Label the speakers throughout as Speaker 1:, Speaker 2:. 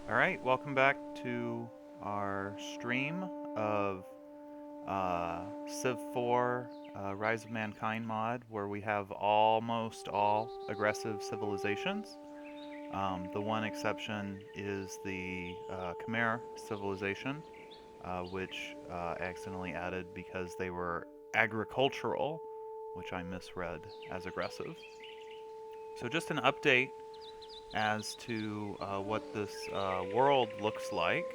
Speaker 1: Alright, welcome back to our stream of Civ 4 Rise of Mankind mod, where we have almost all aggressive civilizations. The one exception is the Khmer civilization, which I accidentally added because they were agricultural, which I misread as aggressive. So just an update as to what this world looks like.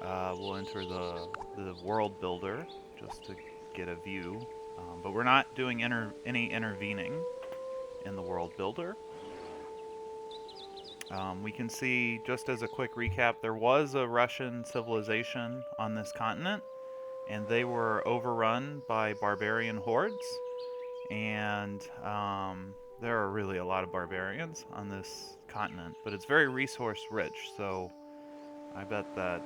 Speaker 1: We'll enter the world builder just to get a view, but we're not doing any intervening in the world builder. We can see, just as a quick recap, there was a Russian civilization on this continent, and they were overrun by barbarian hordes, and there are really a lot of barbarians on this continent, but it's very resource rich, so I bet that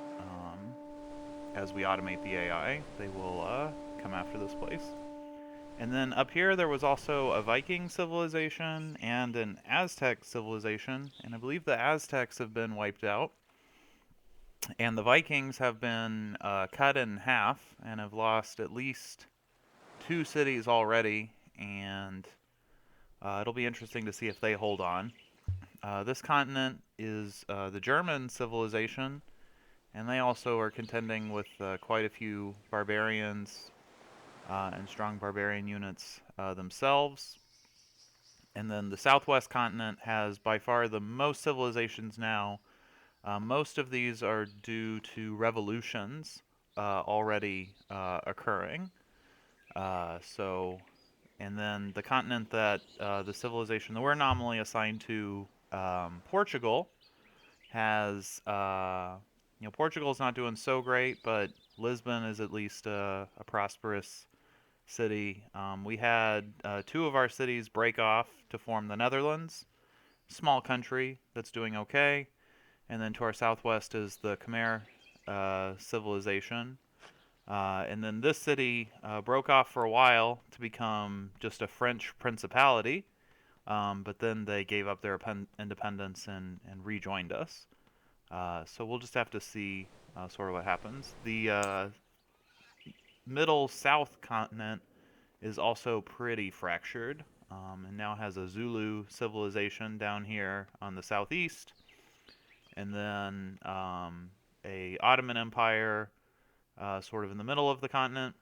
Speaker 1: as we automate the AI, they will come after this place. And then up here, there was also a Viking civilization and an Aztec civilization, and I believe the Aztecs have been wiped out. And the Vikings have been cut in half and have lost at least 2 cities already, and it'll be interesting to see if they hold on. This continent is the German civilization, and they also are contending with quite a few barbarians and strong barbarian units themselves. And then the southwest continent has by far the most civilizations now. Most of these are due to revolutions already occurring. And then the continent that the civilization that we're nominally assigned to, Portugal, has Portugal's not doing so great, but Lisbon is at least a prosperous city. We had 2 of our cities break off to form the Netherlands, small country that's doing okay. And then to our southwest is the Khmer civilization. And then this city broke off for a while to become just a French principality, but then they gave up their independence and rejoined us. So we'll just have to see sort of what happens. The middle south continent is also pretty fractured, and now has a Zulu civilization down here on the southeast, and then a Ottoman Empire sort of in the middle of the continent.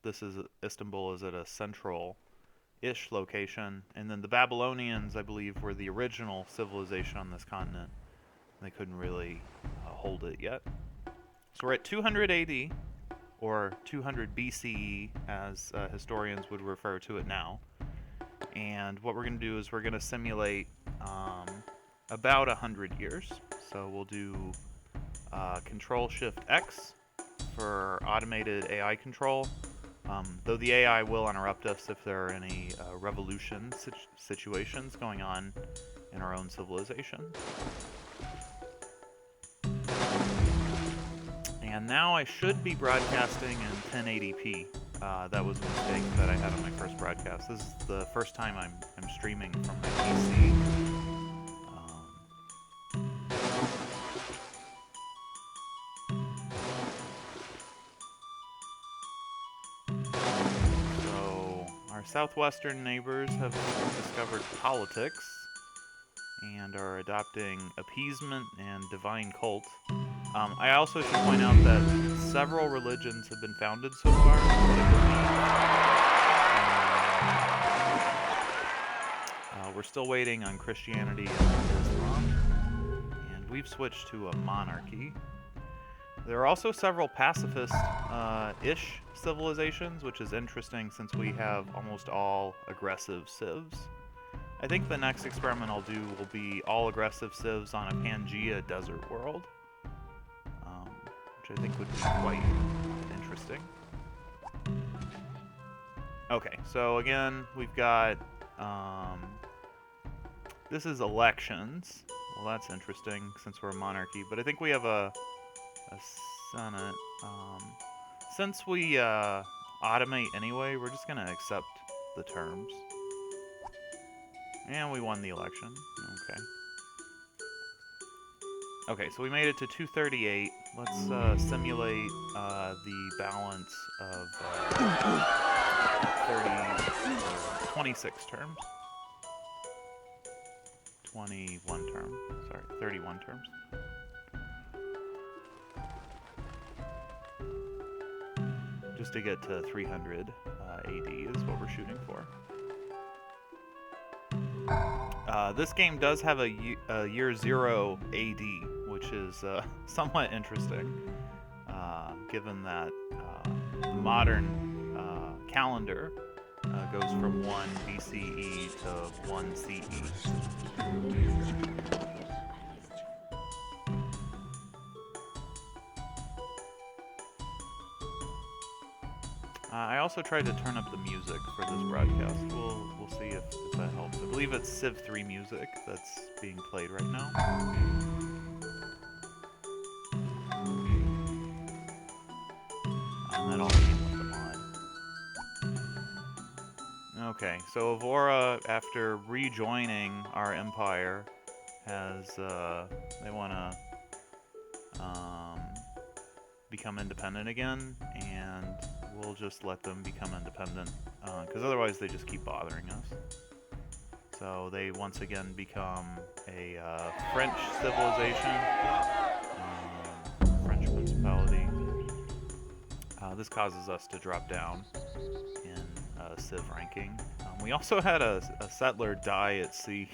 Speaker 1: This is Istanbul is at a central-ish location, and then the Babylonians, I believe, were the original civilization on this continent. They couldn't really hold it yet. So we're at 200 AD, or 200 BCE, as historians would refer to it now. And what we're going to do is we're going to simulate about 100 years. So we'll do Control-Shift-X for automated AI control, though the AI will interrupt us if there are any revolution situations going on in our own civilization. And now I should be broadcasting in 1080p. That was a mistake that I had on my first broadcast. This is the first time I'm streaming from my PC. So our southwestern neighbors have discovered politics and are adopting appeasement and divine cult. I also should point out that several religions have been founded so far. We're still waiting on Christianity and Islam, and we've switched to a monarchy. There are also several pacifist-ish civilizations, which is interesting since we have almost all aggressive civs. I think the next experiment I'll do will be all aggressive civs on a Pangea desert world, which I think would be quite interesting. Okay, so again, we've got, this is elections. Well, that's interesting since we're a monarchy, but I think we have a senate. Since we automate anyway, we're just going to accept the terms. And we won the election. Okay. Okay, so we made it to 238. Let's simulate the balance of 26 terms. 21 terms. Sorry, 31 terms. Just to get to 300 AD is what we're shooting for. This game does have a year 0 AD, which is somewhat interesting, given that the modern calendar goes from 1 BCE to 1 CE. I also tried to turn up the music for this broadcast. We'll see if that helps. I believe it's Civ 3 music that's being played right now. And that all came with the mod. Okay, so Evora, after rejoining our empire, has they want to become independent again, and we'll just let them become independent, because otherwise they just keep bothering us. So they once again become a French civilization, French principality. This causes us to drop down in Civ ranking. We also had a settler die at sea,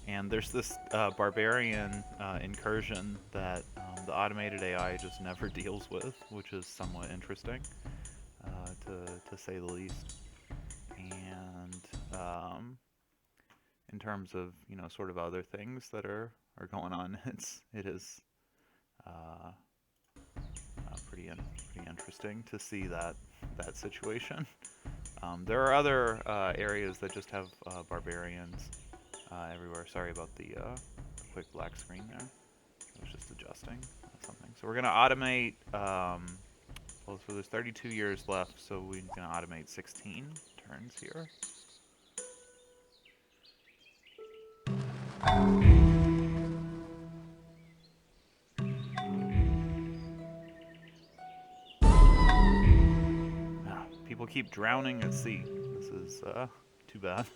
Speaker 1: and there's this barbarian incursion that the automated AI just never deals with, which is somewhat interesting, to say the least. And in terms of sort of other things that are going on, it is pretty interesting to see that situation. There are other areas that just have barbarians everywhere. Sorry about the quick black screen there. I was just adjusting something. So we're gonna automate. Well, so there's 32 years left, so we're gonna automate 16 turns here. People keep drowning at sea. This is too bad.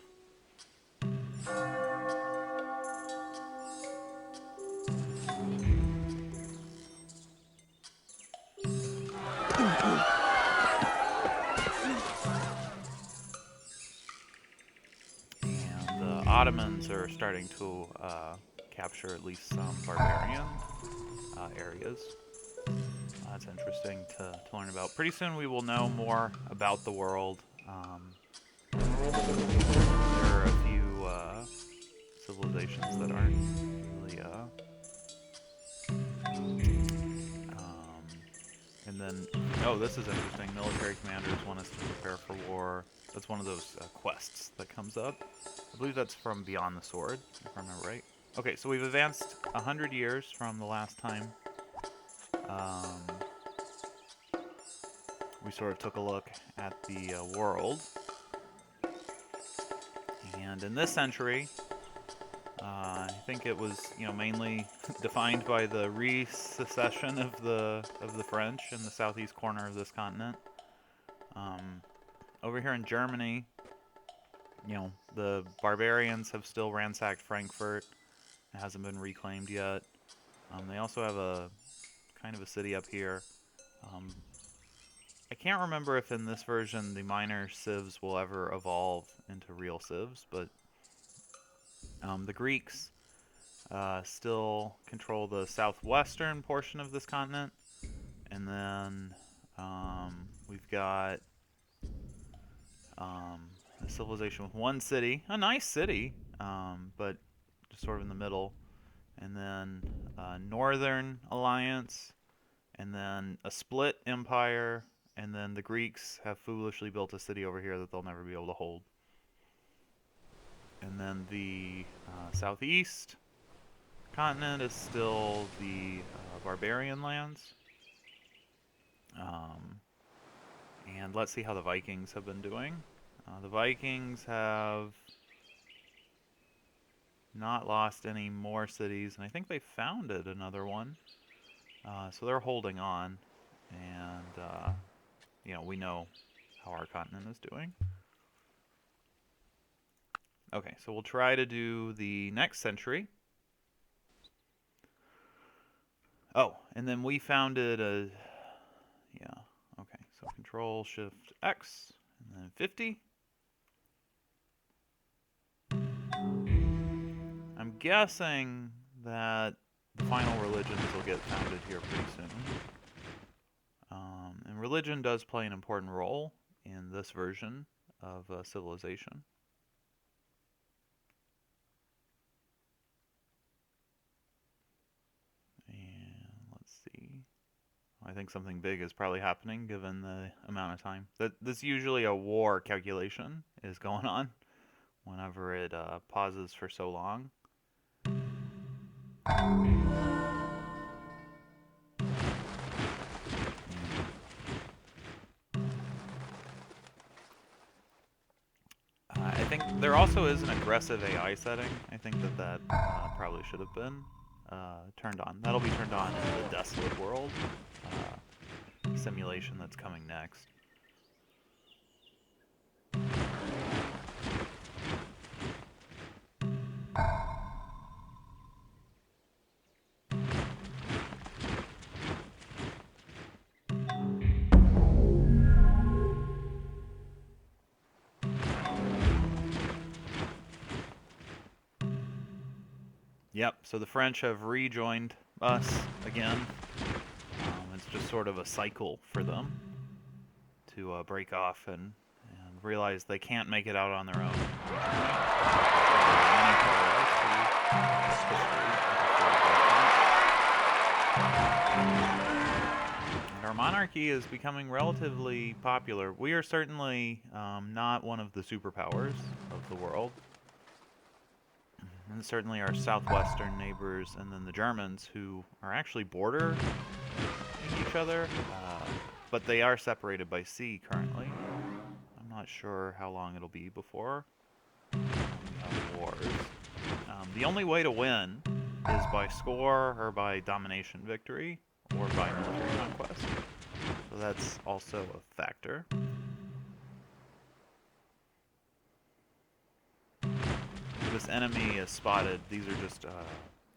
Speaker 1: And the Ottomans are starting to capture at least some barbarian areas. That's interesting to learn about. Pretty soon we will know more about the world. There are a few civilizations that aren't really and then, oh, this is interesting. Military commanders want us to prepare for war. That's one of those quests that comes up. I believe that's from Beyond the Sword, if I remember right. Okay, so we've advanced 100 years from the last time we sort of took a look at the world. And in this century, I think it was, mainly defined by the re-secession of the French in the southeast corner of this continent. Over here in Germany, the barbarians have still ransacked Frankfurt. It hasn't been reclaimed yet. They also have a kind of a city up here. I can't remember if in this version the minor civs will ever evolve into real civs, but the Greeks still control the southwestern portion of this continent, and then we've got a civilization with one city, a nice city, but just sort of in the middle, and then Northern Alliance, and then a split empire, and then the Greeks have foolishly built a city over here that they'll never be able to hold. And then the southeast continent is still the barbarian lands. And let's see how the Vikings have been doing. The Vikings have not lost any more cities, and I think they founded another one. So they're holding on, and we know how our continent is doing. Okay, so we'll try to do the next century. Oh, and then we founded a... Yeah, okay, so Control Shift X, and then 50. I'm guessing that the final religions will get founded here pretty soon. And religion does play an important role in this version of civilization. And let's see. I think something big is probably happening given the amount of time. This usually a war calculation is going on whenever it pauses for so long. I think there also is an aggressive AI setting. I think that probably should have been turned on. That'll be turned on in the Desolate World simulation that's coming next. Yep, so the French have rejoined us again. It's just sort of a cycle for them to break off and realize they can't make it out on their own. And our monarchy is becoming relatively popular. We are certainly not one of the superpowers of the world. And certainly our southwestern neighbors, and then the Germans, who are actually border each other, but they are separated by sea currently. I'm not sure how long it'll be before we have wars. The only way to win is by score or by domination victory or by military conquest. So that's also a factor. This enemy is spotted. These are just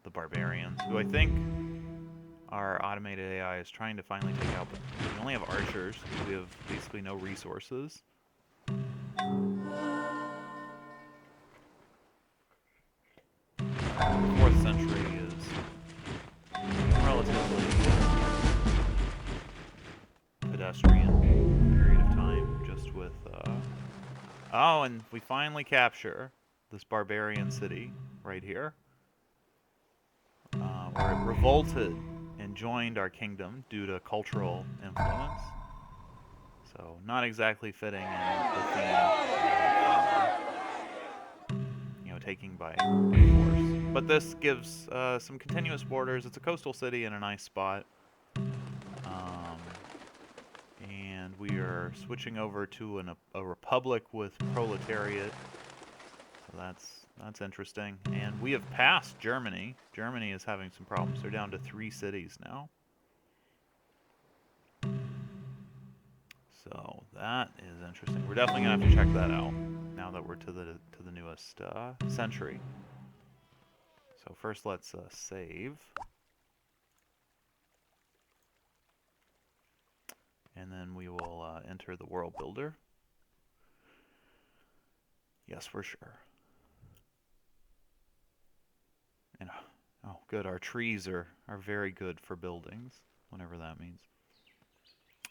Speaker 1: the barbarians, who I think our automated AI is trying to finally take out. But we only have archers because we have basically no resources. The 4th century is relatively pedestrian period of time, just with... Oh, and we finally capture this barbarian city right here, where it revolted and joined our kingdom due to cultural influence. So not exactly fitting in the theme of, taking by force. But this gives some continuous borders. It's a coastal city in a nice spot. And we are switching over to a republic with proletariat. So that's interesting. And we have passed Germany. Germany is having some problems. They're down to 3 cities now. So that is interesting. We're definitely gonna have to check that out now that we're to the newest century. So first, let's save, and then we will enter the world builder. Yes, for sure. And oh, good. Our trees are very good for buildings, whatever that means.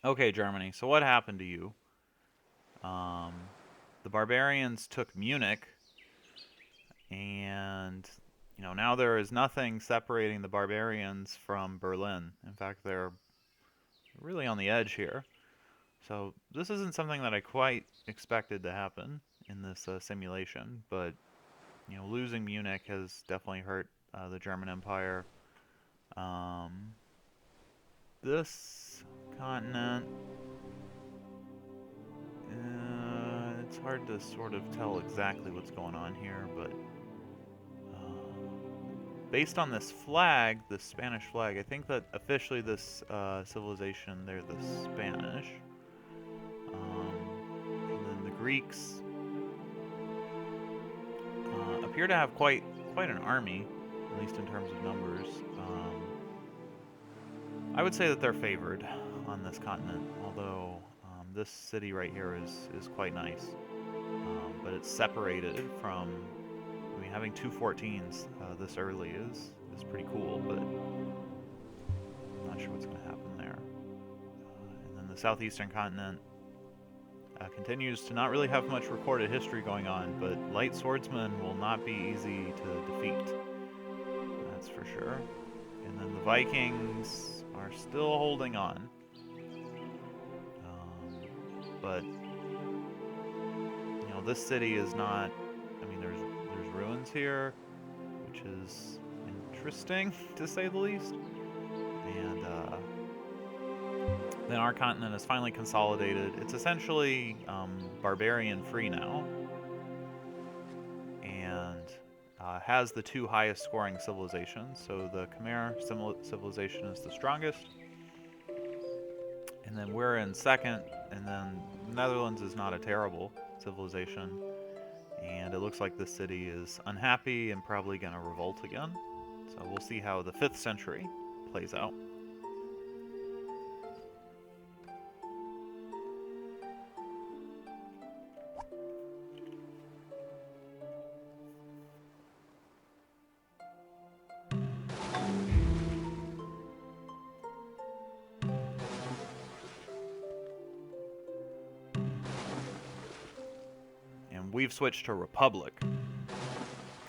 Speaker 1: Okay, Germany. So what happened to you? The barbarians took Munich, and now there is nothing separating the barbarians from Berlin. In fact, they're really on the edge here. So this isn't something that I quite expected to happen in this simulation, but losing Munich has definitely hurt the German Empire. This continent, it's hard to sort of tell exactly what's going on here, but based on this flag, the Spanish flag, I think that officially this civilization, they're the Spanish. And then the Greeks appear to have quite an army, at least in terms of numbers. I would say that they're favored on this continent, although this city right here is quite nice. But it's separated from, I mean, having two 14s this early is pretty cool, but I'm not sure what's going to happen there. And then the southeastern continent continues to not really have much recorded history going on, but light swordsmen will not be easy to defeat. That's for sure. And then the Vikings are still holding on. But, you know, this city is not, I mean, there's ruins here, which is interesting, to say the least. And then our continent is finally consolidated. It's essentially barbarian-free now. And has the two highest scoring civilizations. So the Khmer civilization is the strongest. And then we're in second, and then Netherlands is not a terrible civilization. And it looks like this city is unhappy and probably going to revolt again. So we'll see how the 5th century plays out. We've switched to Republic.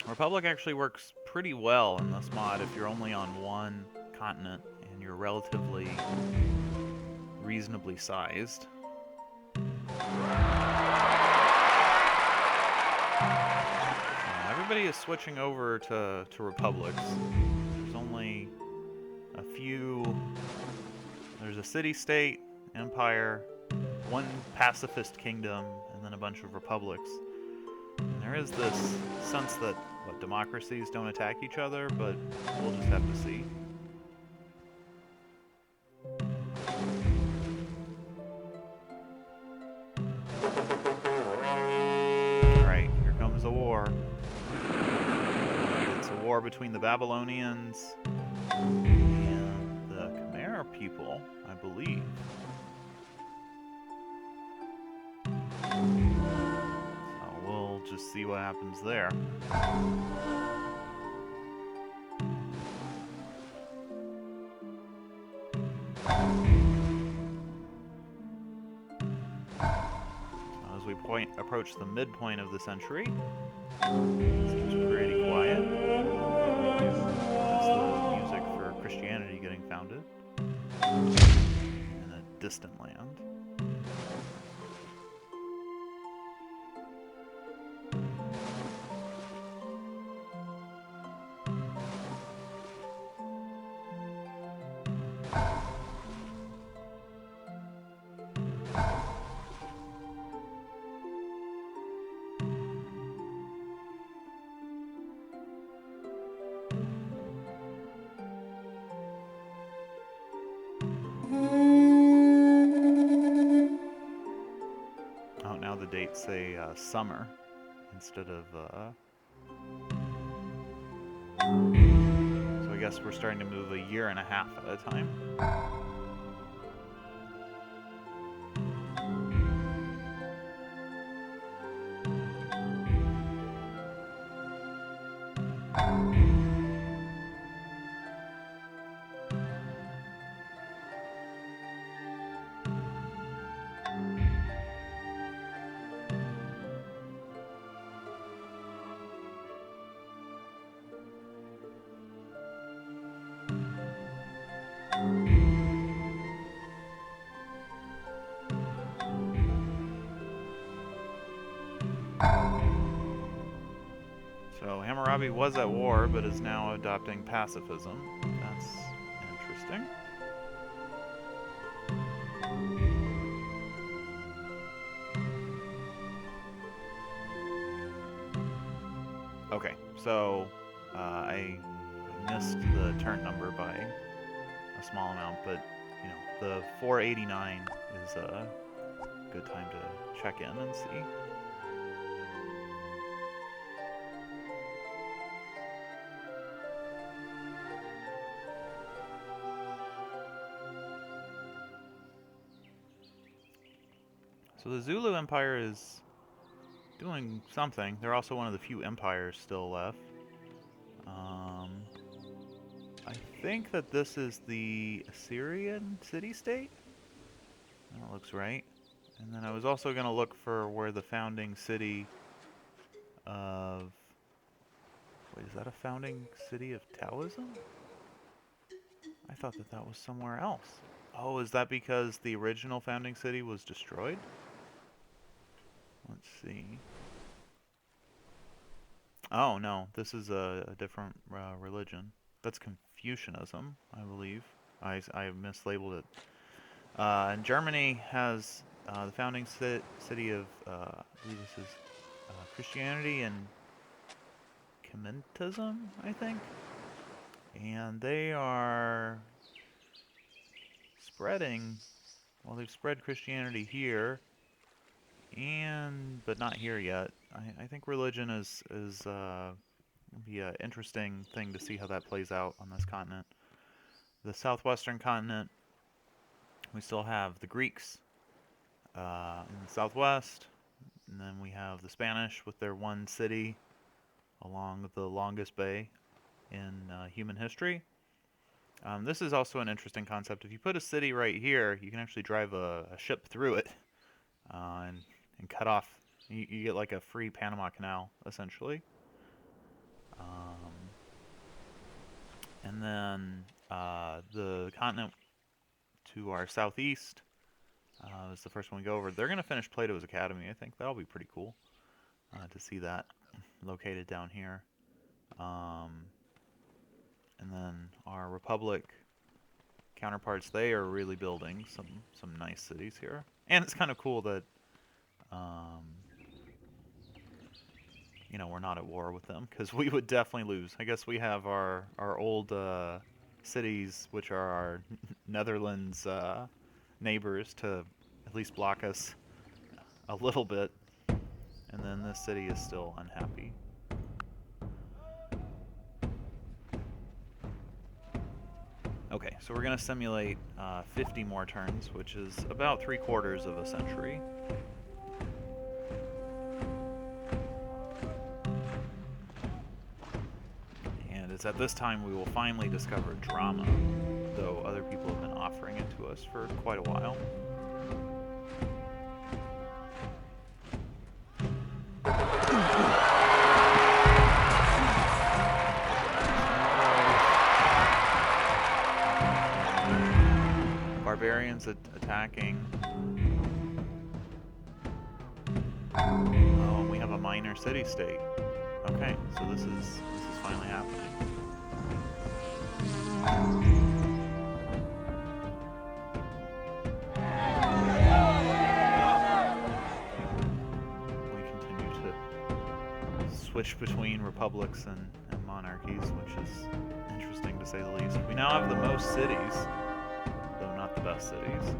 Speaker 1: Republic actually works pretty well in this mod if you're only on one continent and you're relatively reasonably sized. Everybody is switching over to Republics. There's only a few. There's a city-state, empire, one pacifist kingdom, and then a bunch of republics. And there is this sense that democracies don't attack each other, but we'll just have to see. Alright, here comes a war. It's a war between the Babylonians and the Khmer people, I believe. Just see what happens there. As we approach the midpoint of the century, it seems pretty quiet. That's the music for Christianity getting founded in a distant land. Dates say summer instead of so I guess we're starting to move a year and a half at a time. So Hammurabi was at war, but is now adopting pacifism. That's interesting. Okay, so I missed the turn number by a small amount, but you know, the 489 is a good time to check in and see. So the Zulu Empire is doing something. They're also one of the few empires still left. I think that this is the Assyrian city-state. That looks right. And then I was also going to look for where the founding city of... Wait, is that a founding city of Taoism? I thought that that was somewhere else. Oh, is that because the original founding city was destroyed? Let's see. Oh, no. This is a different religion. That's Confucianism, I believe. I mislabeled it. And Germany has the founding city of, I believe this is Christianity and Communism, I think. And they are spreading, well, they've spread Christianity here, but not here yet. I think religion is be an interesting thing to see how that plays out on this continent. The southwestern continent, we still have the Greeks in the southwest, and then we have the Spanish with their one city along the longest bay in human history. This is also an interesting concept. If you put a city right here, you can actually drive a ship through it and cut off. You get like a free Panama Canal, essentially. And then the continent to our southeast is the first one we go over. They're going to finish Plato's Academy, I think. That'll be pretty cool to see that located down here. And then our Republic counterparts, they are really building some nice cities here. And it's kind of cool that, you know, we're not at war with them, because we would definitely lose. I guess we have our old cities, which are our Netherlands neighbors, to at least block us a little bit. And then this city is still unhappy. Okay, so we're going to simulate 50 more turns, which is about 3/4 of a century. And it's at this time we will finally discover drama, though other people have been offering it to us for quite a while. Barbarians attacking. Oh, and we have a minor city-state. Okay, so this is finally happening. We continue to switch between republics and monarchies, which is interesting to say the least. We now have the most cities, though not the best cities.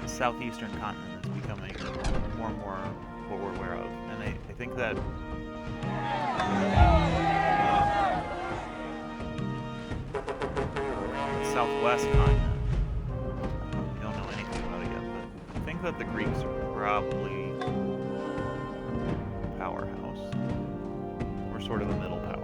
Speaker 1: Southeastern continent is becoming more and more what we're aware of, and I think that the southwest continent, we don't know anything about it yet, but I think that the Greeks are probably a powerhouse. We're sort of a middle power.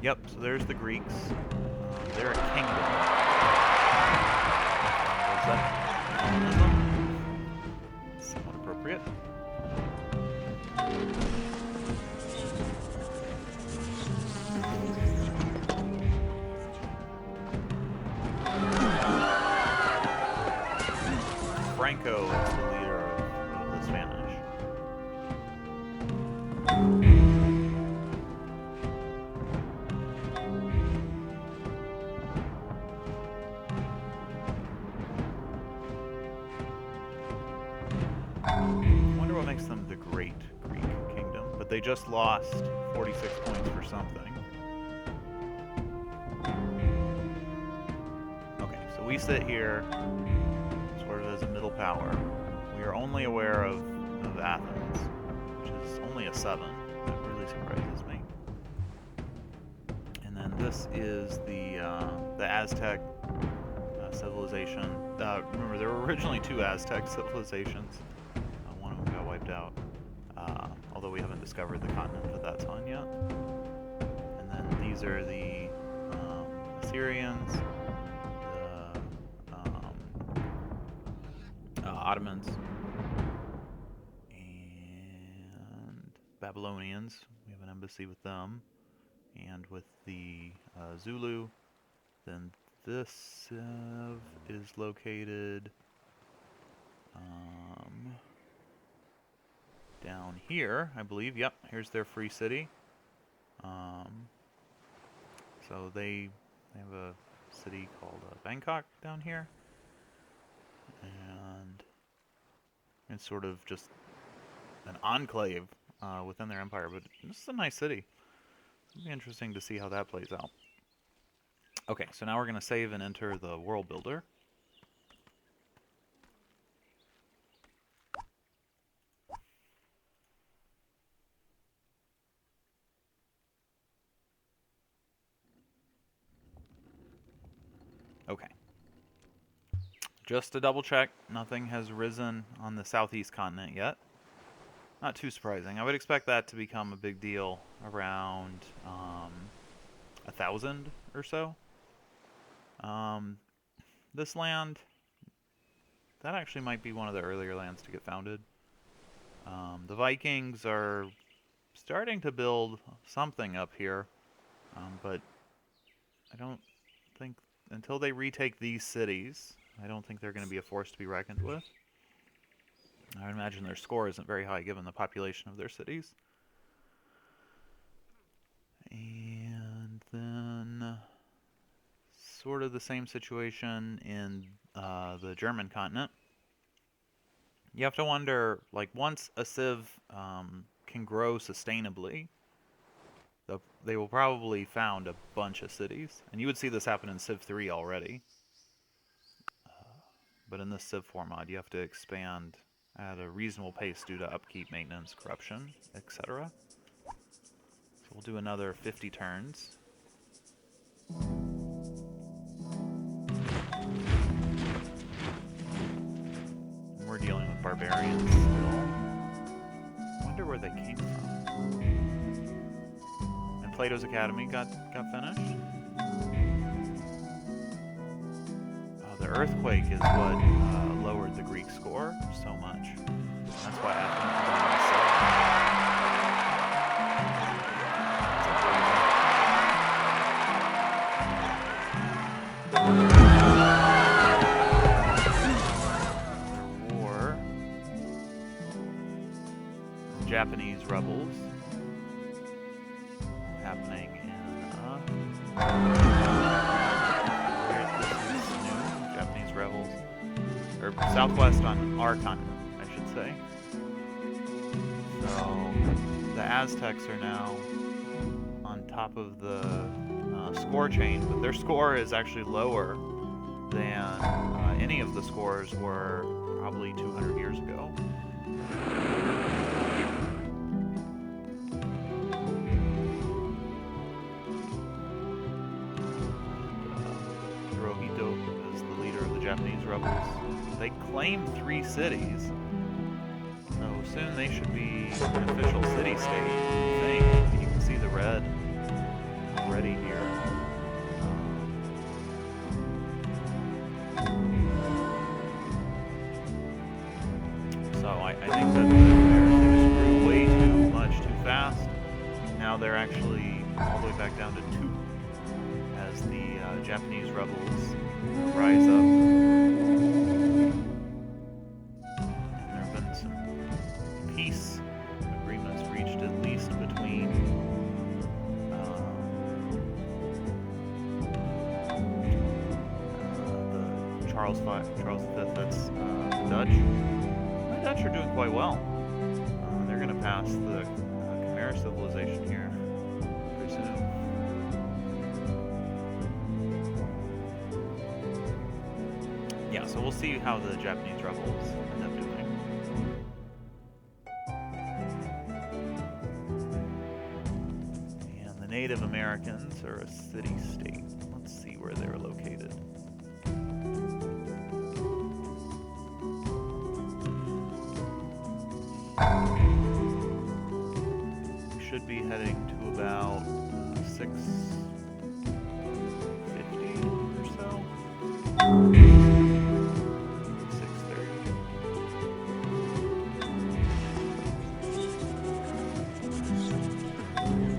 Speaker 1: Yep, so there's the Greeks. They're a kingdom. Was that Hellenism? Somewhat appropriate. Franco is the leader of the Spanish. I wonder what makes them the Great Greek Kingdom, but they just lost 46 points for something. Okay, so we sit here sort of as a middle power. We are only aware of Athens, which is only a 7. That really surprises me. And then this is the Aztec civilization. Remember, there were originally 2 Aztec civilizations. One of them got wiped out, although we haven't discovered the continent that that's on yet. And then these are the Assyrians, the Ottomans, and Babylonians. We have an embassy with them, and with the Zulu. Then this Civ is located down here, I believe. Yep, here's their free city. So they have a city called Bangkok down here, and it's sort of just an enclave within their empire. But this is a nice city. It'll be interesting to see how that plays out. Okay, so now we're going to save and enter the world builder. Okay. Just to double check, nothing has risen on the southeast continent yet. Not too surprising. I would expect that to become a big deal around 1,000 or so. This land, that actually might be one of the earlier lands to get founded. The Vikings are starting to build something up here, but I don't think, until they retake these cities, I don't think they're going to be a force to be reckoned with. I would imagine their score isn't very high given the population of their cities. And then sort of the same situation in the German continent. You have to wonder, like, once a civ can grow sustainably, they will probably found a bunch of cities. And you would see this happen in Civ 3 already. But in this Civ 4 mod, you have to expand at a reasonable pace due to upkeep, maintenance, corruption, etc. So we'll do another 50 turns. And we're dealing with barbarians still. I wonder where they came from. And Plato's Academy got finished. The earthquake is what lowered the Greek score so much. That's why Athens was only 7. War. Japanese rebels happening in rebels, or southwest on our continent, I should say. So the Aztecs are now on top of the score chain, but their score is actually lower than any of the scores were probably 200 years ago. Japanese rebels. They claim 3 cities, so soon they should be an official city-state thing. You can see the red already here. So I think that the Khmers, they just grew way too much too fast. Now they're actually all the way back down to 2 as the Japanese rebels rise up. And there have been some peace agreements reached, at least between the Charles V, that's the Dutch. The Dutch are doing quite well. They're going to pass the Khmer civilization here pretty soon. Yeah, so we'll see how the Japanese rebels end up doing. And the Native Americans are a city-state. Let's see where they're located. We should be heading to about 650 or so. 630.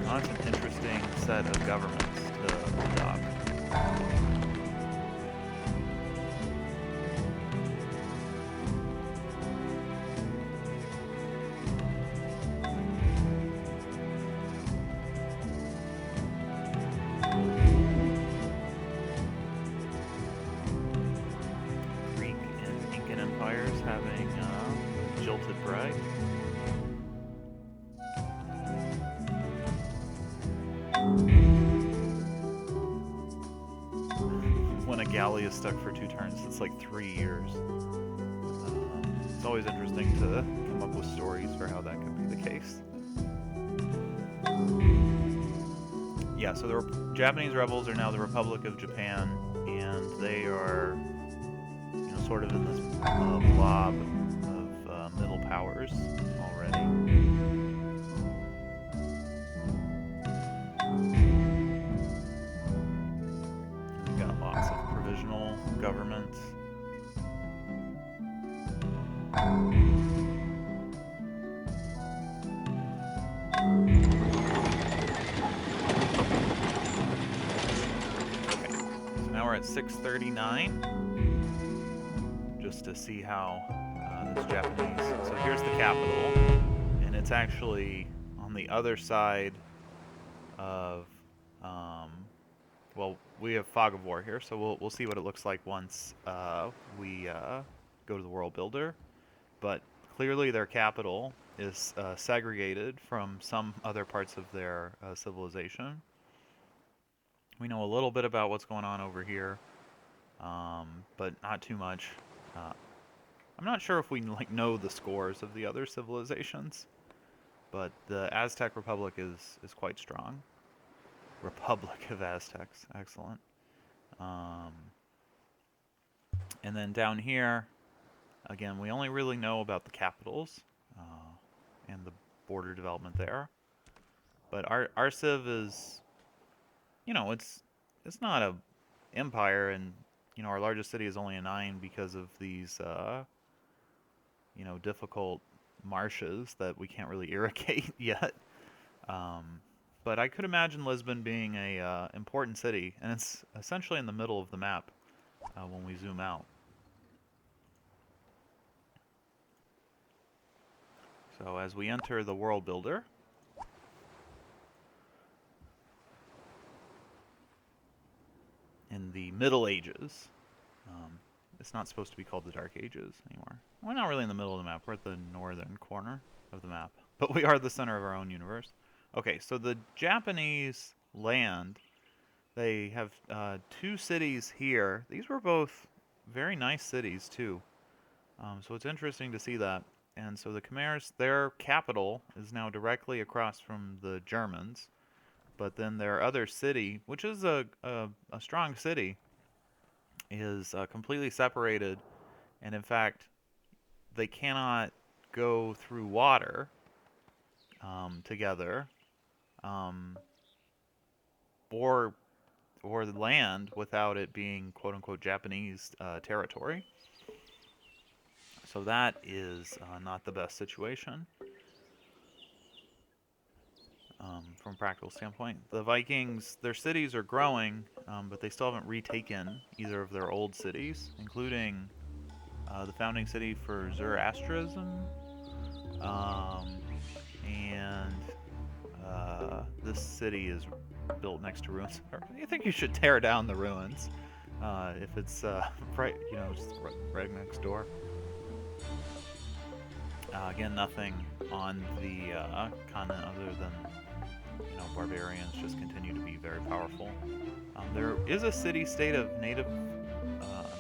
Speaker 1: That's an interesting set of governments to adopt. Greek and Incan empires having jilted bride. When a galley is stuck for 2 turns, it's like 3 years. It's always interesting to come up with stories for how that could be the case. Yeah, so the Japanese rebels are now the Republic of Japan, and they are, sort of in this blob of middle powers already. We've got lots of provisional governments. Okay, so now we're at 639. Just to see how this Japanese... So here's the capital, and it's actually on the other side of... well, we have Fog of War here, so we'll see what it looks like once we go to the World Builder. But clearly their capital is segregated from some other parts of their civilization. We know a little bit about what's going on over here, but not too much. I'm not sure if we know the scores of the other civilizations, but the Aztec Republic is quite strong. Republic of Aztecs, excellent. And then down here, again, we only really know about the capitals and the border development there. But our Civ is, it's not a empire, and our largest city is only a 9 because of these difficult marshes that we can't really irrigate yet. But I could imagine Lisbon being a important city, and it's essentially in the middle of the map when we zoom out. So as we enter the World Builder, in the Middle Ages, it's not supposed to be called the Dark Ages anymore. We're not really in the middle of the map. We're at the northern corner of the map. But we are the center of our own universe. Okay, so the Japanese land, they have 2 cities here. These were both very nice cities, too. So it's interesting to see that. And so the Khmers, their capital is now directly across from the Germans. But then their other city, which is a strong city, is completely separated. And in fact, they cannot go through water together. or the land without it being quote unquote Japanese territory. So that is not the best situation from a practical standpoint. The Vikings, their cities are growing, but they still haven't retaken either of their old cities, including the founding city for Zoroastrianism, and this city is built next to ruins. I think you should tear down the ruins if it's right, just right next door. Again, nothing on the continent other than barbarians just continue to be very powerful. There is a city-state of Native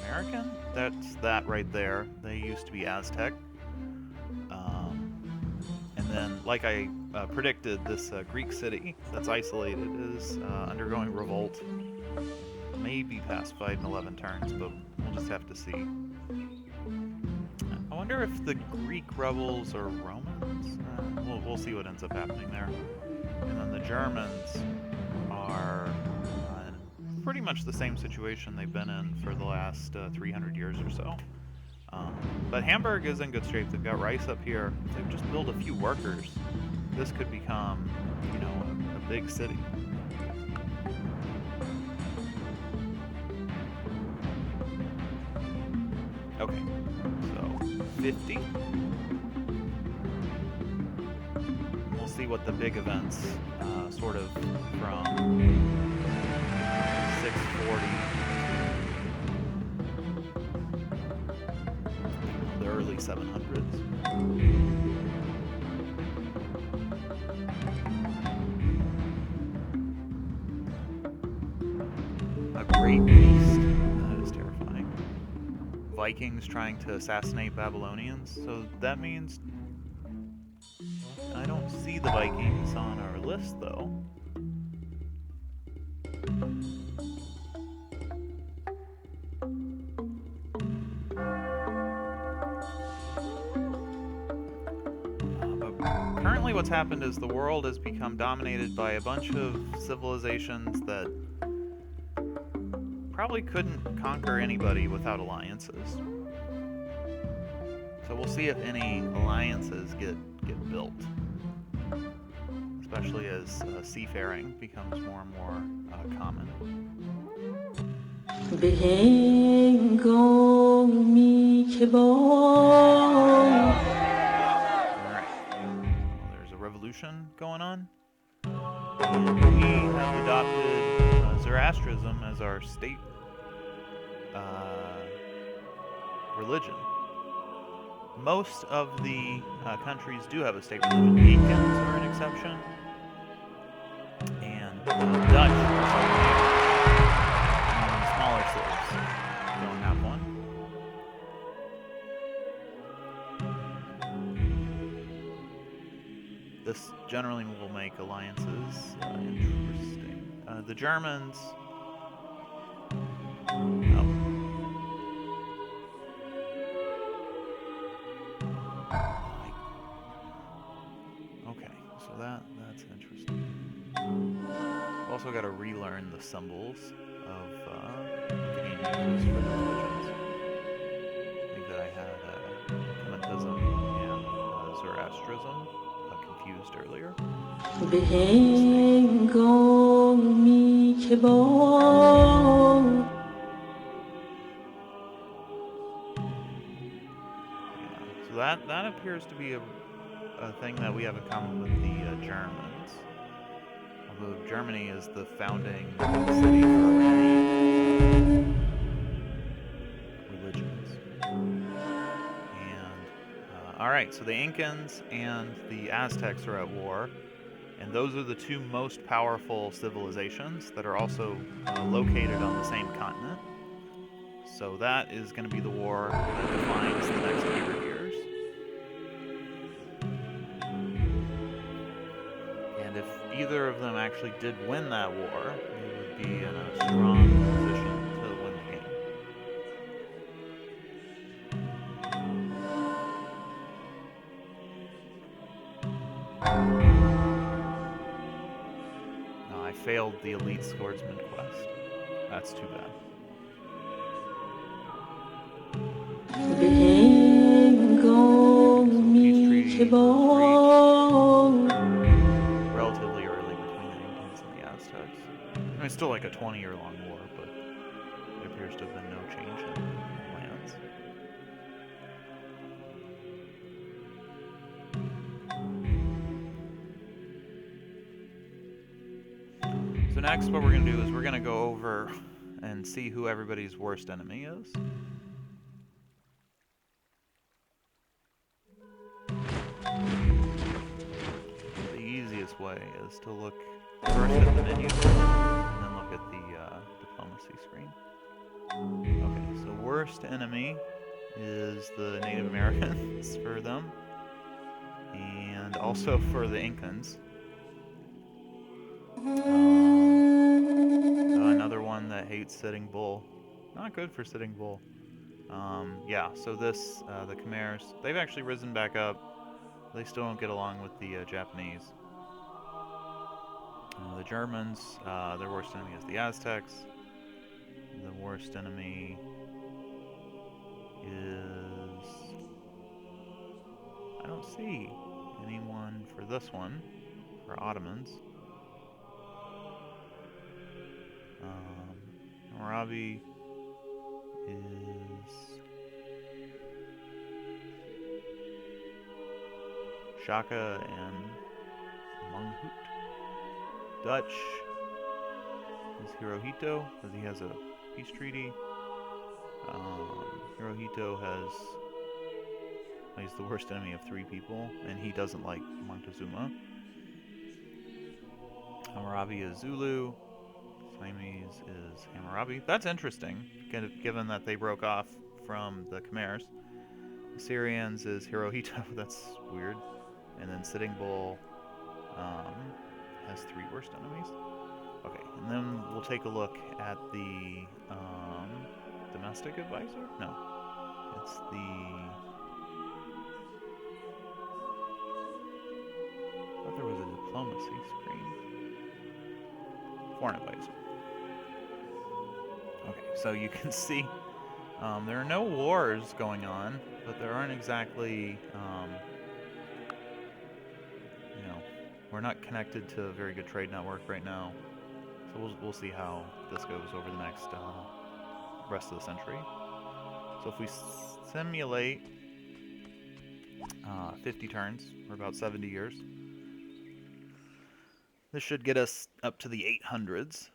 Speaker 1: American. That's that right there. They used to be Aztec. And then, like I predicted, this Greek city that's isolated is undergoing revolt. Maybe pacified in 11 turns, but we'll just have to see. I wonder if the Greek rebels are Romans? We'll see what ends up happening there. And then the Germans are in pretty much the same situation they've been in for the last 300 years or so. But Hamburg is in good shape. They've got rice up here. They've just built a few workers. This could become, a big city. Okay, so 50. We'll see what the big events, sort of from 640 to the early 700s. A great beast. That is terrifying. Vikings trying to assassinate Babylonians. So that means I don't see the Vikings on our list, though. But currently what's happened is the world has become dominated by a bunch of civilizations that probably couldn't conquer anybody without alliances. So we'll see if any alliances get built, especially as seafaring becomes more and more common. Alright, well, there's a revolution going on, and we have adopted Zoroastrianism as our state religion. Most of the countries do have a state religion. The Incans are an exception, and the Dutch and smaller Civs don't have one. This generally will make alliances interesting. The Germans... That's interesting. We've also got to relearn the symbols of the images for the religions. I think that I had Kemetism and Zoroastrianism confused earlier. So that appears to be a thing that we have in common with the Germans. Although Germany is the founding city for many religions. And, alright, so the Incans and the Aztecs are at war. And those are the two most powerful civilizations that are also located on the same continent. So that is going to be the war that defines the next 100 years. And if either of them actually did win that war, they would be in a strong position to win the game. Now, I failed the elite swordsman quest. That's too bad. Peace treaty was reached relatively early between the Incans and the Aztecs. I mean, it's still like a 20-year-long war, but there appears to have been no change in lands. So next what we're going to do is we're going to go over and see who everybody's worst enemy is. The easiest way is to look first at the menu and then look at the diplomacy screen. Okay, so worst enemy is the Native Americans for them, and also for the Incans. Another one that hates Sitting Bull. Not good for Sitting Bull. Yeah, so this, the Khmers, they've actually risen back up. They still don't get along with the Japanese. The Germans, their worst enemy is the Aztecs. The worst enemy is... I don't see anyone for this one, for Ottomans. Hammurabi is Shaka and Manghut. Dutch is Hirohito, because he has a peace treaty. Hirohito has... he's the worst enemy of 3 people, and he doesn't like Montezuma. Hammurabi is Zulu. Siamese is Hammurabi. That's interesting, given that they broke off from the Khmers. Assyrians is Hirohito. That's weird. And then Sitting Bull has 3 worst enemies. Okay, and then we'll take a look at the domestic advisor? No. It's the... I thought there was a diplomacy screen. Foreign advisor. Okay, so you can see there are no wars going on, but there aren't exactly, you know, we're not connected to a very good trade network right now. So we'll see how this goes over the next rest of the century. So if we simulate 50 turns, or about 70 years, this should get us up to the 800s.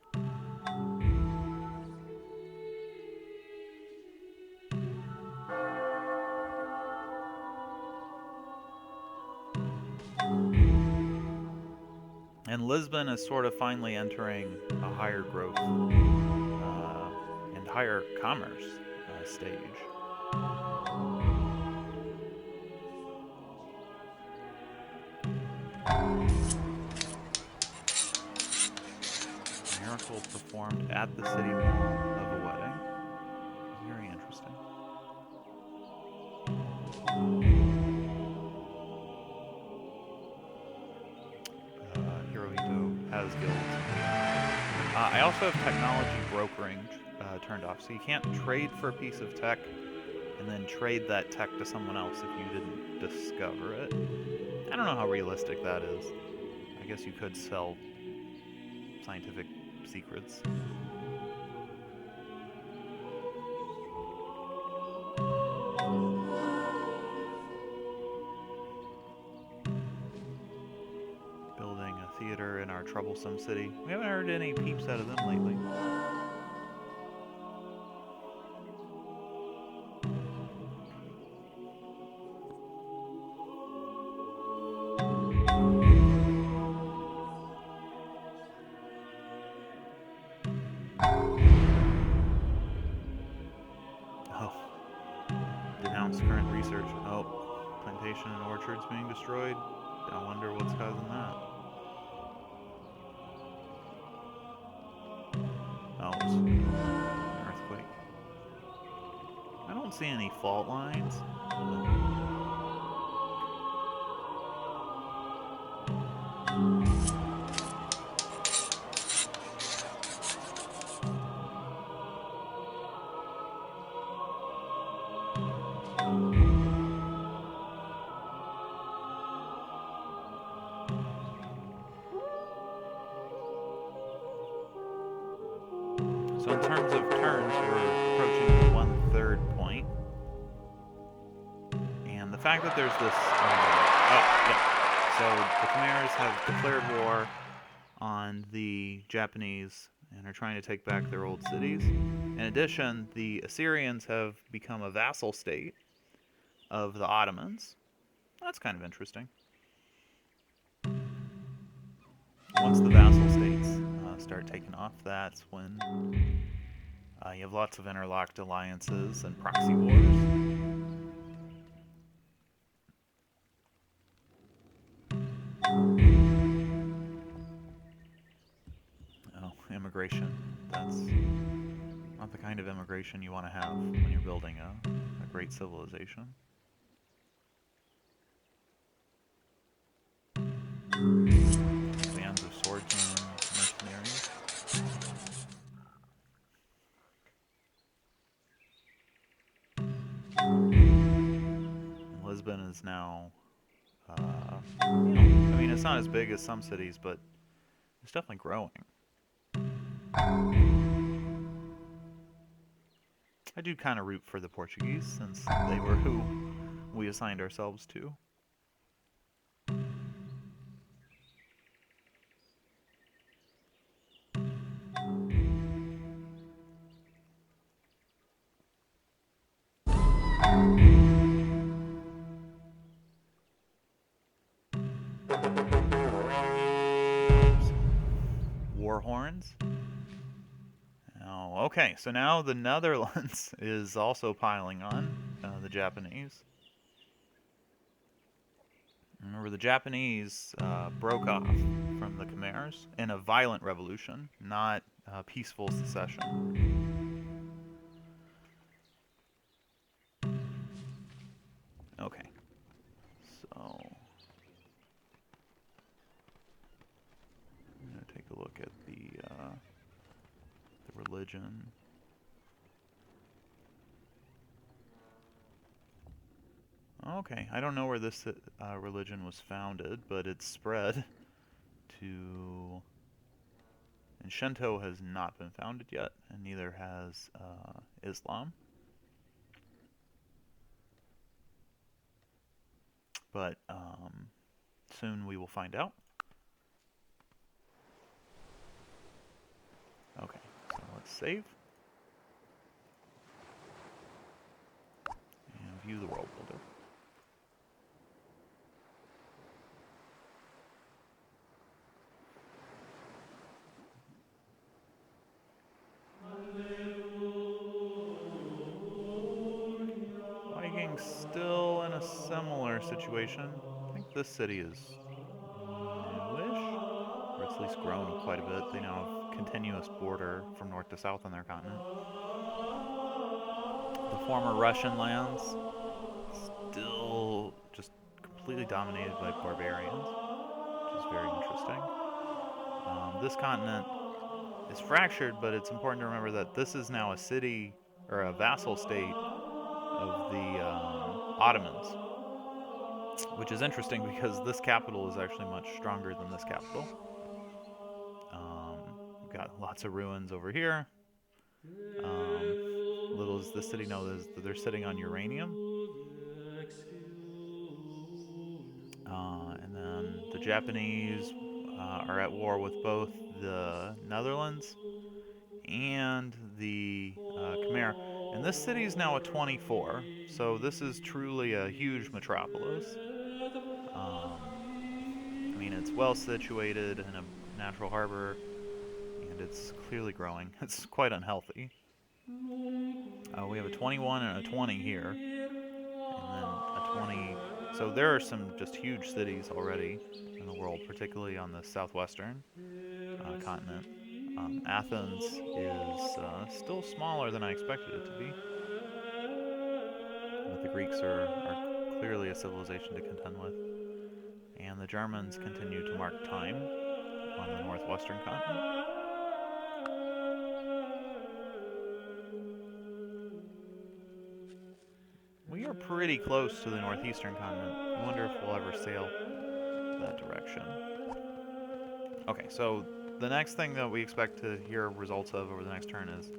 Speaker 1: And Lisbon is sort of finally entering a higher growth and higher commerce stage. Miracle performed at the city wall of a wedding. Very interesting. Hirohito has guilds. I also have technology brokering turned off, so you can't trade for a piece of tech and then trade that tech to someone else if you didn't discover it. I don't know how realistic that is. I guess you could sell scientific secrets. Building a theater in our troublesome city. We haven't heard any peeps out of them lately. Current research. Oh, plantation and orchards being destroyed. I wonder what's causing that. Oh, it's an earthquake. I don't see any fault lines. So in terms of turns, we're approaching the one-third point. And the fact that there's this, oh yeah, so the Khmers have declared war on the Japanese and are trying to take back their old cities. In addition, the Assyrians have become a vassal state of the Ottomans. That's kind of interesting. Once the vassal states start taking off, that's when you have lots of interlocked alliances and proxy wars. Oh, immigration. That's not the kind of immigration you want to have when you're building a great civilization. Bands of swordsmen, mercenaries. And Lisbon is now, I mean, it's not as big as some cities, but it's definitely growing. I do kind of root for the Portuguese since they were who we assigned ourselves to. War horns. Oh, okay, so now the Netherlands is also piling on the Japanese. Remember, the Japanese broke off from the Khmers in a violent revolution, not peaceful secession. Okay, so I'm gonna take a look at the religion. Okay, I don't know where this religion was founded, but it's spread to. And Shinto has not been founded yet, and neither has Islam. But soon we will find out. Okay, so let's save. And view the world builder. Vikings still in a similar situation. I think this city is newish, or it's at least grown quite a bit. They now have continuous border from north to south on their continent. The former Russian lands still just completely dominated by barbarians, which is very interesting. This continent is fractured, but it's important to remember that this is now a city or a vassal state of the Ottomans, which is interesting because this capital is actually much stronger than this capital. We've got lots of ruins over here. Um, Little does this city know that they're sitting on uranium. And then the Japanese are at war with both the Netherlands and the Khmer. And this city is now a 24, so this is truly a huge metropolis. Um, I mean, it's well situated in a natural harbor, and it's clearly growing. It's quite unhealthy. We have a 21 and a 20 here, and then a 20. So there are some just huge cities already in the world, particularly on the southwestern continent. Athens is still smaller than I expected it to be, but the Greeks are clearly a civilization to contend with. And the Germans continue to mark time on the northwestern continent. We are pretty close to the northeastern continent. I wonder if we'll ever sail that direction. Okay, so the next thing that we expect to hear results of over the next turn is,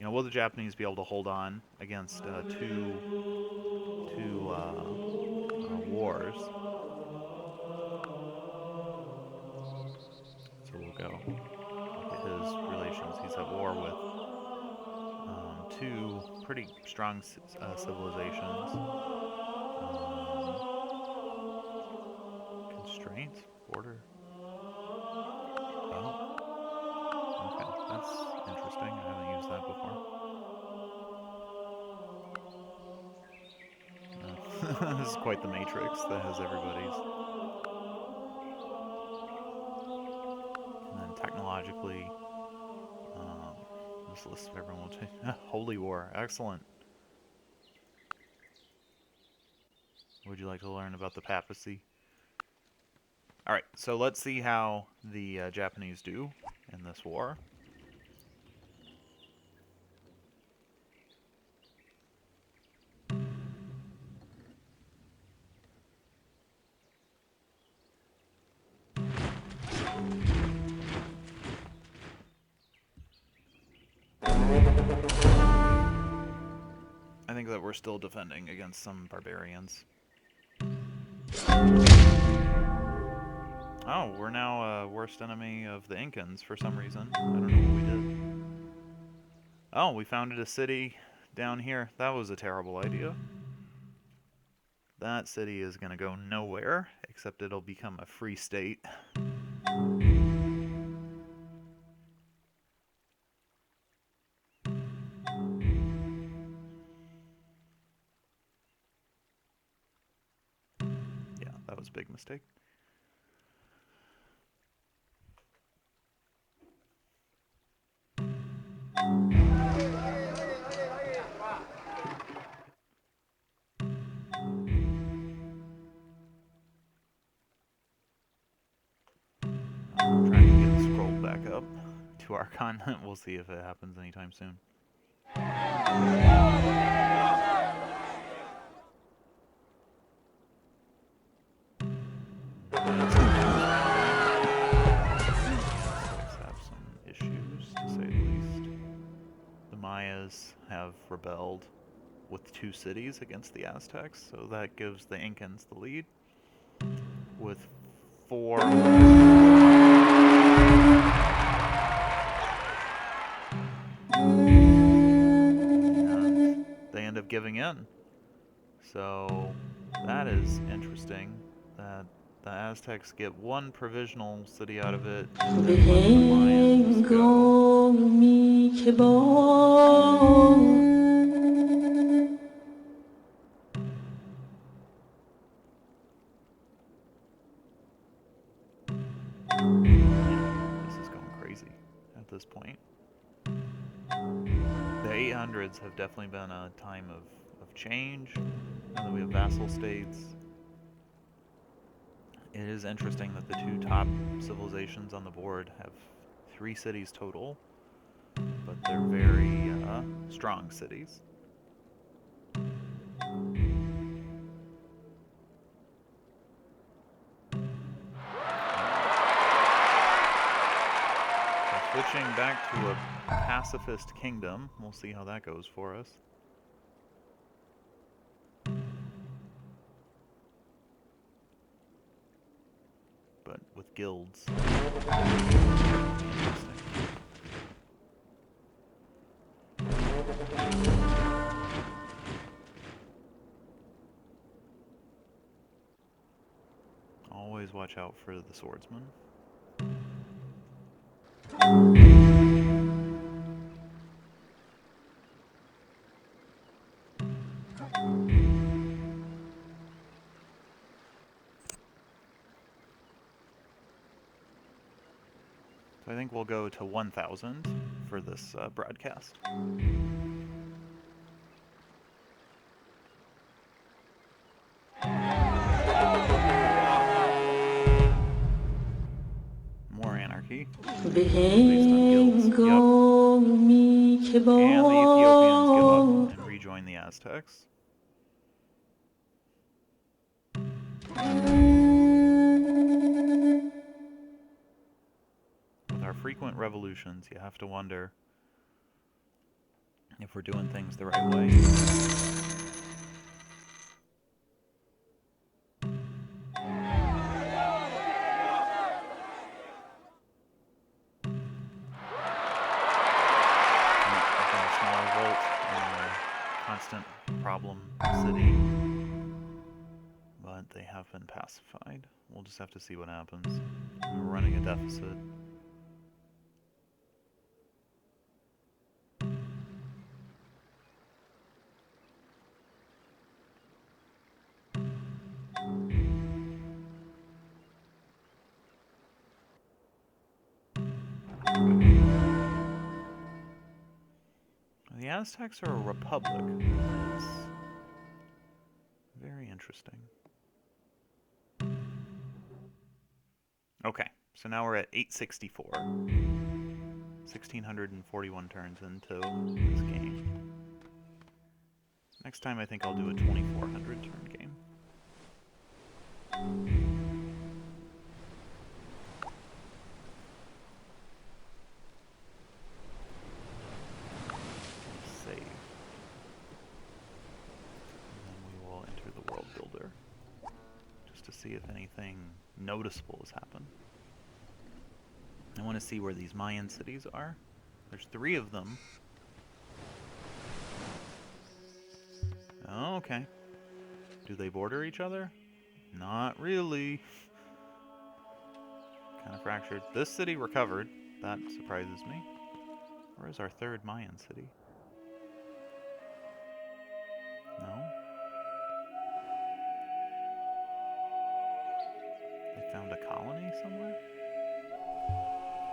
Speaker 1: will the Japanese be able to hold on against two wars? So we'll go look at his relations. He's at war with two pretty strong civilizations. Constraints, border. Oh, okay, that's interesting. I haven't used that before. This is quite the matrix that has everybody's. And then technologically, this list of everyone will take. Holy War, excellent. Would you like to learn about the papacy? Alright, so let's see how the Japanese do in this war. I think that we're still defending against some barbarians. Oh, we're now worst enemy of the Incans for some reason. I don't know what we did. Oh, we founded a city down here. That was a terrible idea. That city is going to go nowhere, except it'll become a free state. Yeah, that was a big mistake. I'm trying to get scrolled back up to our continent. We'll see if it happens anytime soon. Have some issues, to say the least. The Mayas have rebelled with 2 cities against the Aztecs, so that gives the Incans the lead. With 4. And they end up giving in. So that is interesting that the Aztecs get 1 provisional city out of it, and then let the Mayans go. This is going crazy at this point. The 800s have definitely been a time of change, now that we have vassal states. It is interesting that the 2 top civilizations on the board have 3 cities total, but they're very strong cities. Switching back to a pacifist kingdom, we'll see how that goes for us. But with guilds. Always watch out for the swordsman. So I think we'll go to 1,000 for this broadcast. More anarchy. Based on guilds. Yep. And the Ethiopians give up and rejoin the Aztecs. With our frequent revolutions, you have to wonder if we're doing things the right way. Constant problem city, but they have been pacified. We'll just have to see what happens. We're running a deficit. The Aztecs are a republic. That's very interesting. Okay, so now we're at 864. 1,641 turns into this game. Next time I think I'll do a 2,400 turn game. See if anything noticeable has happened. I want to see where these Mayan cities are. There's 3 of them. Oh, okay. Do they border each other? Not really. Kind of fractured. This city recovered. That surprises me. Where is our 3rd Mayan city? No? Found a colony somewhere?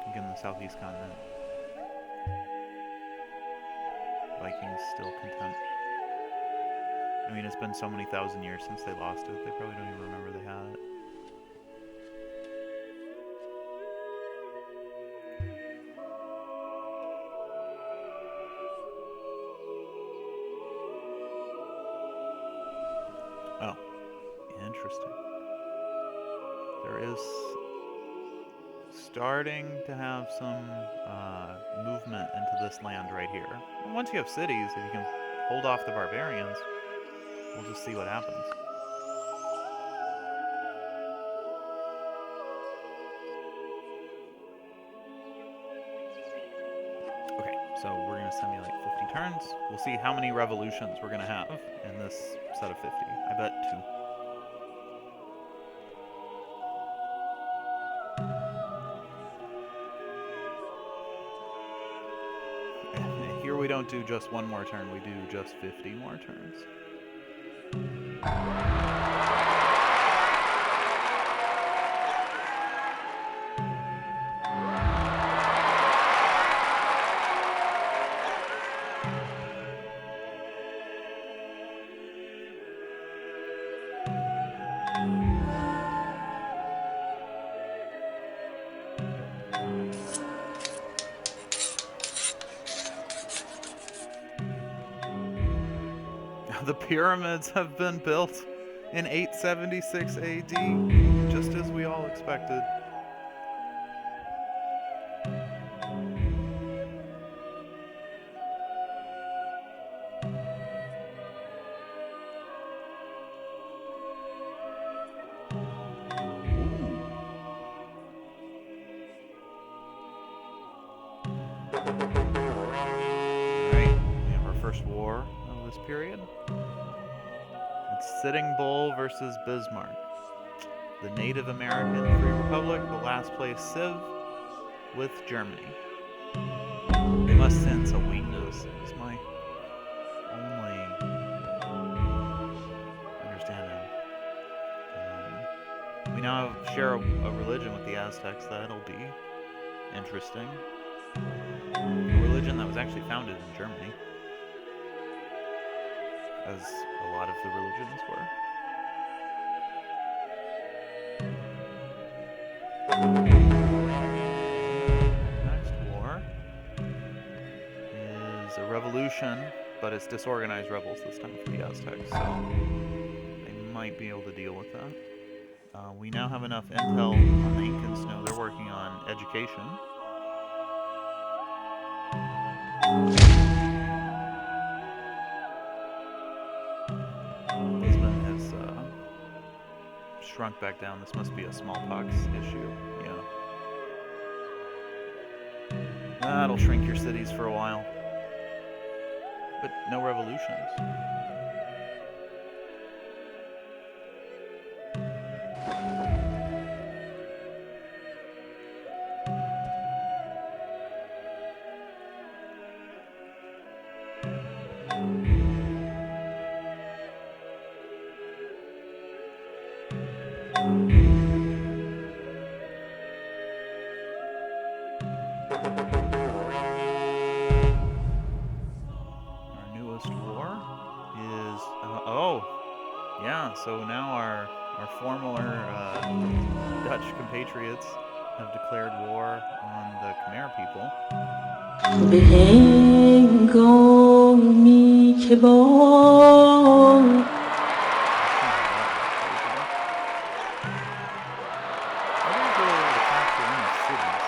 Speaker 1: Again, the southeast continent. Vikings still content. I mean, it's been so many thousand years since they lost it, they probably don't even remember they had it. Oh, interesting. There is starting to have some movement into this land right here. And once you have cities, if you can hold off the barbarians, we'll just see what happens. Okay, so we're going to simulate 50 turns. We'll see how many revolutions we're going to have in this set of 50. I bet 2. We don't do just 1 more turn, we do just 50 more turns. The pyramids have been built in 876 AD, just as we all expected. Alright, we have our first war of this period. It's Sitting Bull versus Bismarck. The Native American Free Republic, the last place Civ with Germany. They must sense a weakness. It's my only understanding. We now share a religion with the Aztecs. That'll be interesting. A religion that was actually founded in Germany, as a lot of the religions were. Next war is a revolution, but it's disorganized rebels this time for the Aztecs, so they might be able to deal with that. We now have enough intel on the Incans to know they're working on education. Lisbon has shrunk back down. This must be a smallpox issue. Yeah. That'll shrink your cities for a while. But no revolutions. Our newest war is yeah. So now our former Dutch compatriots have declared war on the Khmer people.
Speaker 2: به هنگامی که با
Speaker 1: Nobody's really able to capture any cities.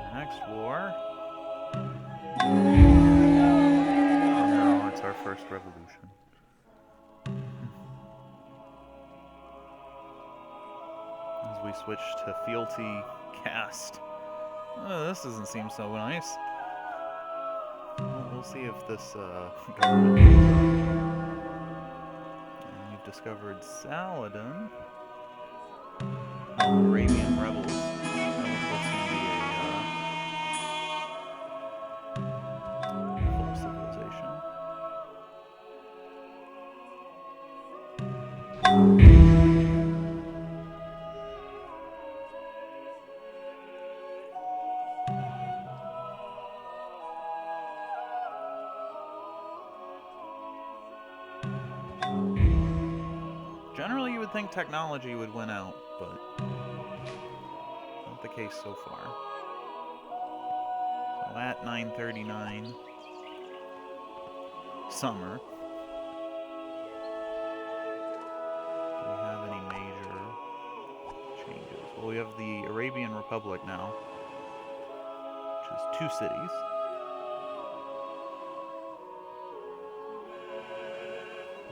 Speaker 1: Our next war. No, it's our first revolution. As we switch to fealty caste. This doesn't seem so nice. We'll see if this government comes up. And we've discovered Saladin. Arabian rebels. That will be a full civilization. Generally, you would think technology would win out, but not the case so far. So at 9:39 summer, do we have any major changes? Well, we have the Arabian Republic now, which is 2 cities.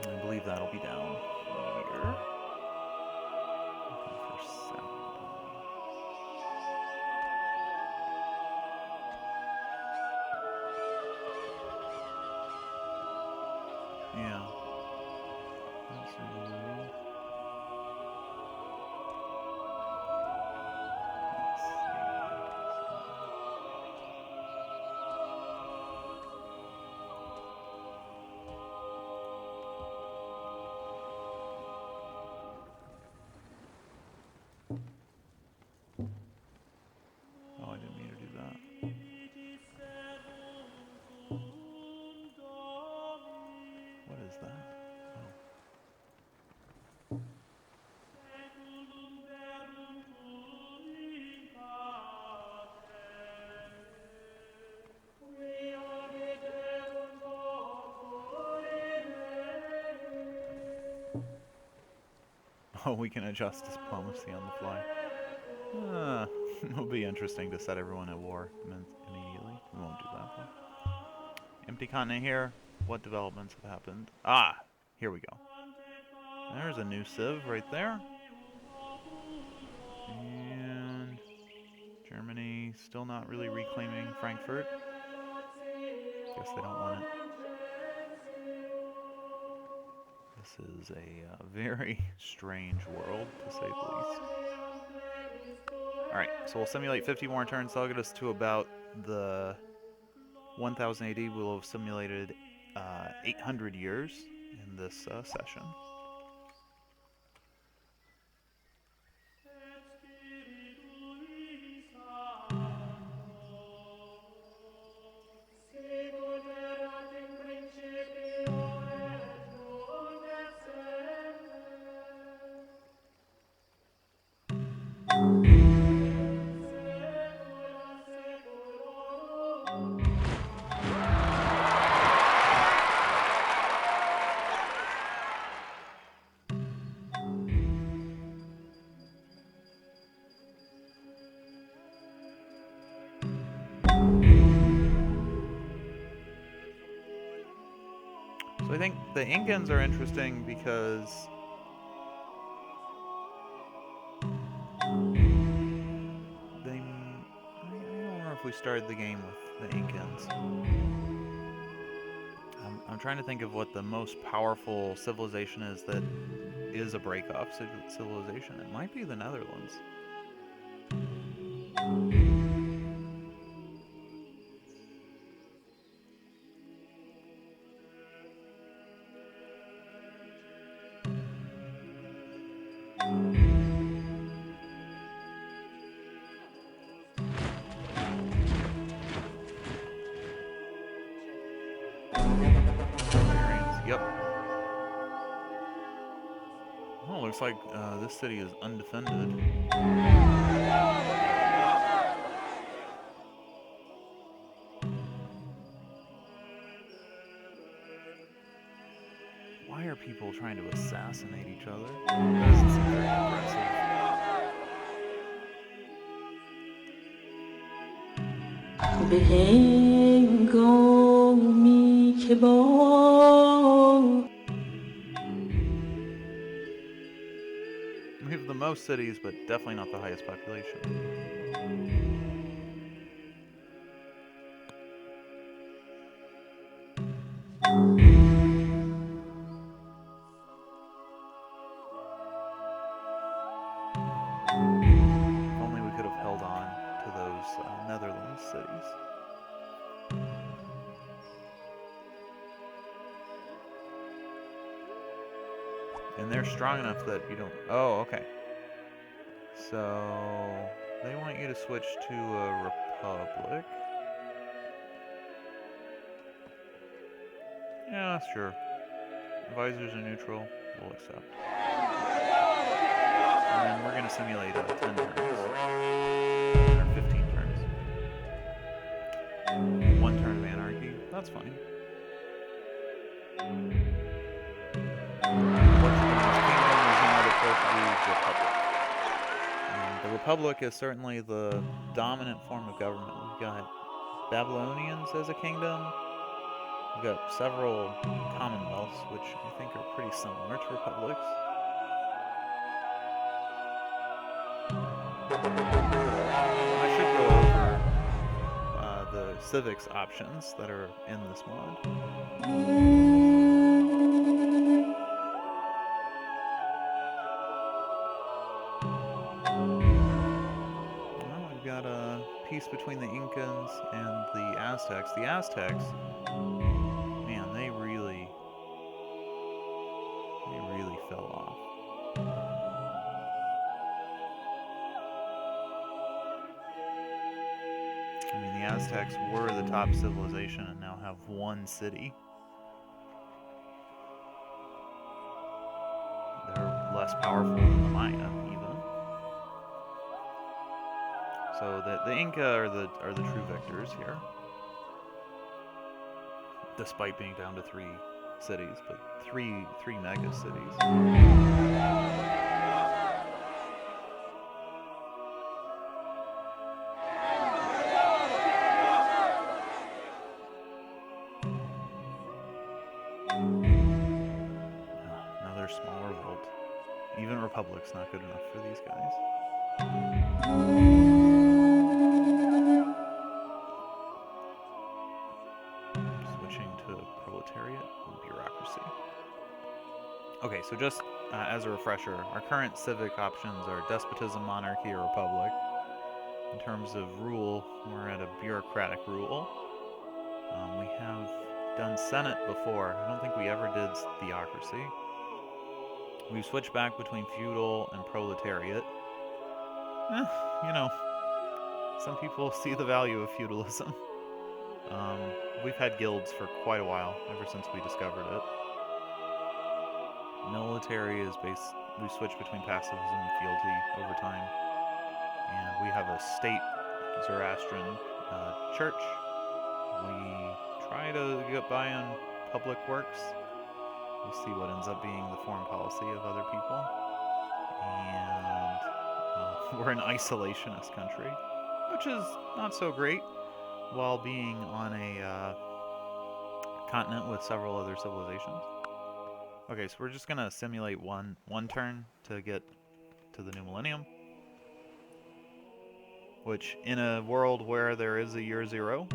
Speaker 1: I believe that'll be down here. Yeah. Let's see. Oh, I didn't mean to do that. What is that? Oh, we can adjust diplomacy on the fly. It'll be interesting to set everyone at war immediately. We won't do that though. Empty continent here. What developments have happened? Ah, here we go. There's a new civ right there. And Germany still not really reclaiming Frankfurt. Guess they don't want it. This is a very strange world, to say the least. Alright, so we'll simulate 50 more turns. That'll get us to about the 1000 AD. We'll have simulated 800 years in this session. The Incans are interesting because they. I don't remember if we started the game with the Incans. I'm trying to think of what the most powerful civilization is that is a break-off civilization. It might be the Netherlands. Barbarians. Yep. Oh, looks like this city is undefended. Why are people trying to assassinate each other? That doesn't seem very
Speaker 2: بهنگامی که با
Speaker 1: We have the most cities, but definitely not the highest population. If only we could have held on to those Netherlands cities. And they're strong enough that you don't... Oh, okay. So they want you to switch to a republic. Yeah, sure. Advisors are neutral. We'll accept. And then we're going to simulate 10 turns. Or 15 turns. 1 turn of anarchy. That's fine. Portuguese kingdom is now the Portuguese Republic. The Republic is certainly the dominant form of government. We've got Babylonians as a kingdom. We've got several commonwealths, which I think are pretty similar to republics. I should go over the civics options that are in this mod. Well, we've got a peace between the Incans and the Aztecs. The Aztecs, man, they really fell off. I mean, the Aztecs were the top civilization and now have 1 city. They're less powerful than the Maya, even. So the Inca are the true victors here, despite being down to 3 cities, but three mega cities. Another small revolt. Even republic's not good enough for these guys. Switching to proletariat and bureaucracy. Okay, so just as a refresher, our current civic options are despotism, monarchy, or republic. In terms of rule, we're at a bureaucratic rule. We have done Senate before. I don't think we ever did theocracy. We've switched back between feudal and proletariat. You know, some people see the value of feudalism. We've had guilds for quite a while, ever since we discovered it. Military is based. We switch between pacifism and fealty over time, and we have a state Zoroastrian church. We try to get by on public works. We see what ends up being the foreign policy of other people, and we're an isolationist country, which is not so great, while being on a continent with several other civilizations. Okay, so we're just gonna simulate one turn to get to the new millennium, which in a world where there is a year zero,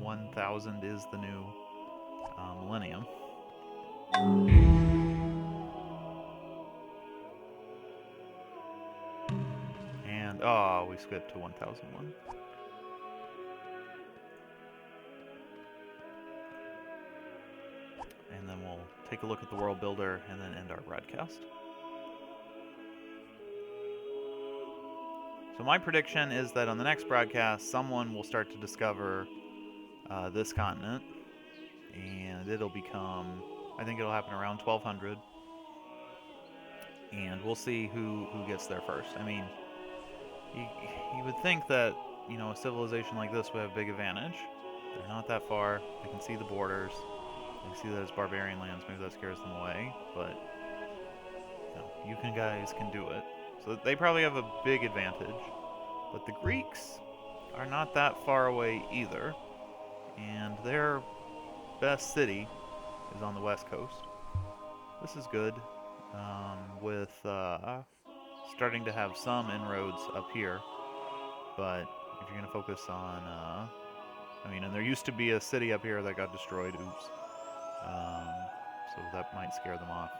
Speaker 1: 1000 is the new millennium. And oh, we skipped to 1001. And then we'll take a look at the world builder and then end our broadcast. So my prediction is that on the next broadcast, someone will start to discover this continent, and it'll become, I think it'll happen around 1200, and we'll see who gets there first. I mean, you, you would think that, a civilization like this would have a big advantage. They're not that far. They can see the borders. They can see that it's barbarian lands. Maybe that scares them away, but you guys can do it. So they probably have a big advantage. But the Greeks are not that far away either, and their best city is on the west coast. This is good, with starting to have some inroads up here, but if you're going to focus on, and there used to be a city up here that got destroyed, oops, so that might scare them off.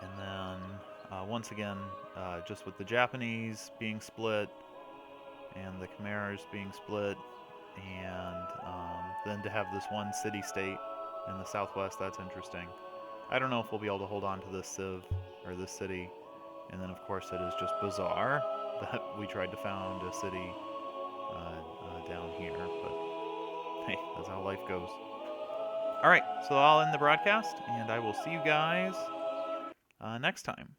Speaker 1: And then, once again, just with the Japanese being split, and the Khmer's being split, and then to have this one city-state in the southwest, that's interesting. I don't know if we'll be able to hold on to this civ, or this city, and then of course it is just bizarre that we tried to found a city down here, but hey, that's how life goes. Alright, so I'll end the broadcast, and I will see you guys next time.